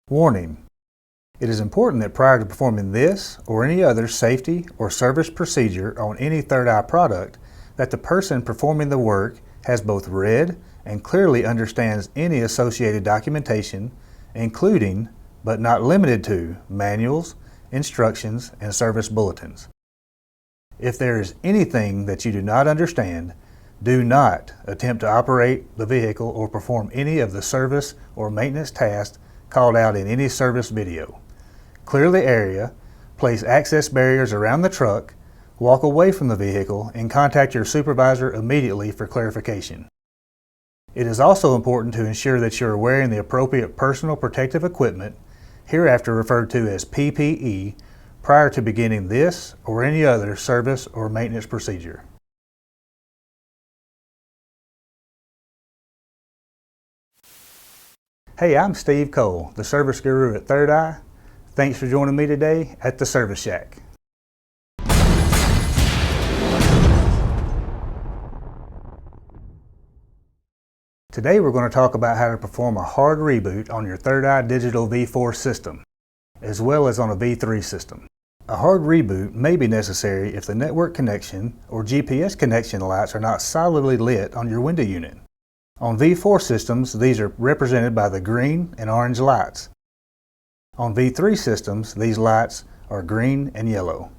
Warning: it is important that prior to performing this or any other safety or service procedure on any Third Eye product, that the person performing the work has both read and clearly understands any associated documentation, including, but not limited to, manuals, instructions, and service bulletins. If there is anything that you do not understand, do not attempt to operate the vehicle or perform any of the service or maintenance tasks called out in any service video. Clear the area, place access barriers around the truck, walk away from the vehicle, and contact your supervisor immediately for clarification. It is also important to ensure that you are wearing the appropriate personal protective equipment, hereafter referred to as PPE, prior to beginning this or any other service or maintenance procedure. Hey, I'm Steve Cole, the service guru at Third Eye. Thanks for joining me today at the Service Shack. Today we're going to talk about how to perform a hard reboot on your Third Eye Digital V4 system, as well as on a V3 system. A hard reboot may be necessary if the network connection or GPS connection lights are not solidly lit on your window unit. On V4 systems, these are represented by the green and orange lights. On V3 systems, these lights are green and yellow.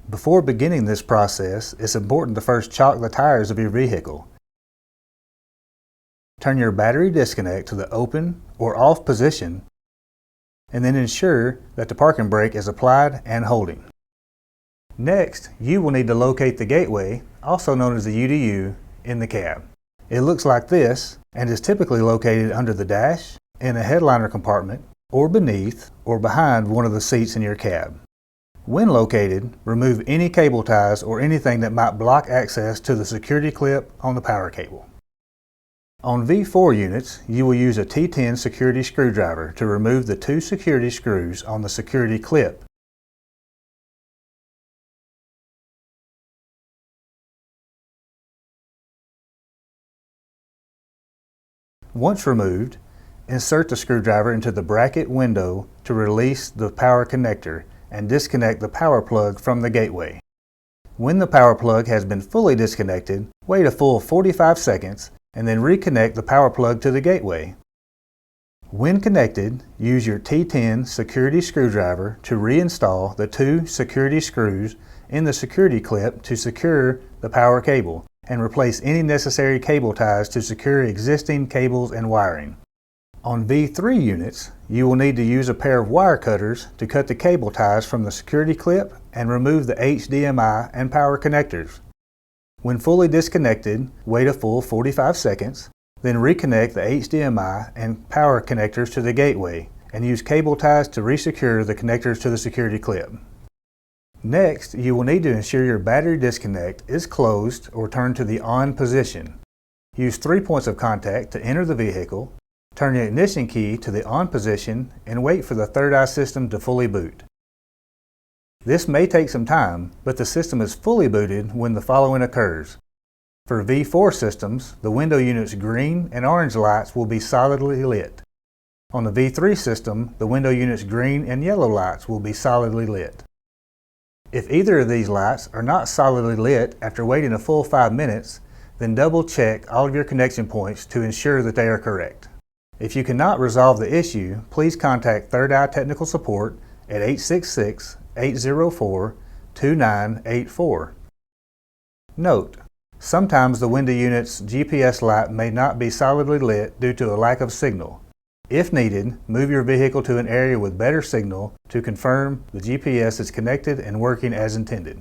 Before beginning this process, it's important to first chalk the tires of your vehicle. Turn your battery disconnect to the open or off position, and then ensure that the parking brake is applied and holding. Next, you will need to locate the gateway, also known as the UDU, in the cab. It looks like this and is typically located under the dash, in a headliner compartment, or beneath or behind one of the seats in your cab. When located, remove any cable ties or anything that might block access to the security clip on the power cable. On V4 units, you will use a T10 security screwdriver to remove the two security screws on the security clip. Once removed, insert the screwdriver into the bracket window to release the power connector and disconnect the power plug from the gateway. When the power plug has been fully disconnected, wait a full 45 seconds and then reconnect the power plug to the gateway. When connected, use your T10 security screwdriver to reinstall the two security screws in the security clip to secure the power cable and replace any necessary cable ties to secure existing cables and wiring. On V3 units, you will need to use a pair of wire cutters to cut the cable ties from the security clip and remove the HDMI and power connectors. When fully disconnected, wait a full 45 seconds, then reconnect the HDMI and power connectors to the gateway and use cable ties to resecure the connectors to the security clip. Next, you will need to ensure your battery disconnect is closed or turned to the on position. Use 3 points of contact to enter the vehicle, turn the ignition key to the on position, and wait for the Third Eye system to fully boot. This may take some time, but the system is fully booted when the following occurs. For V4 systems, the window unit's green and orange lights will be solidly lit. On the V3 system, the window unit's green and yellow lights will be solidly lit. If either of these lights are not solidly lit after waiting a full 5 minutes, then double check all of your connection points to ensure that they are correct. If you cannot resolve the issue, please contact Third Eye Technical Support at 866-804-2984. Note: sometimes the window unit's GPS light may not be solidly lit due to a lack of signal. If needed, move your vehicle to an area with better signal to confirm the GPS is connected and working as intended.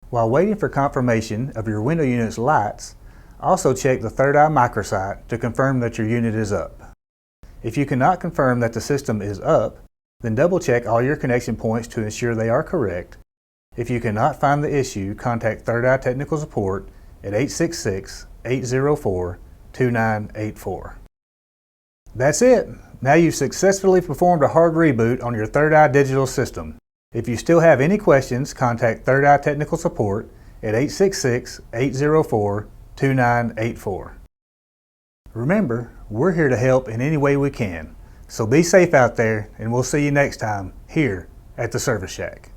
While waiting for confirmation of your window unit's lights, also check the Third Eye microsite to confirm that your unit is up. If you cannot confirm that the system is up, then double check all your connection points to ensure they are correct. If you cannot find the issue, contact Third Eye Technical Support at 866-804-2984. That's it! Now you've successfully performed a hard reboot on your Third Eye digital system. If you still have any questions, contact Third Eye Technical Support at 866-804-2984. Remember, we're here to help in any way we can. So be safe out there, and we'll see you next time here at the Service Shack.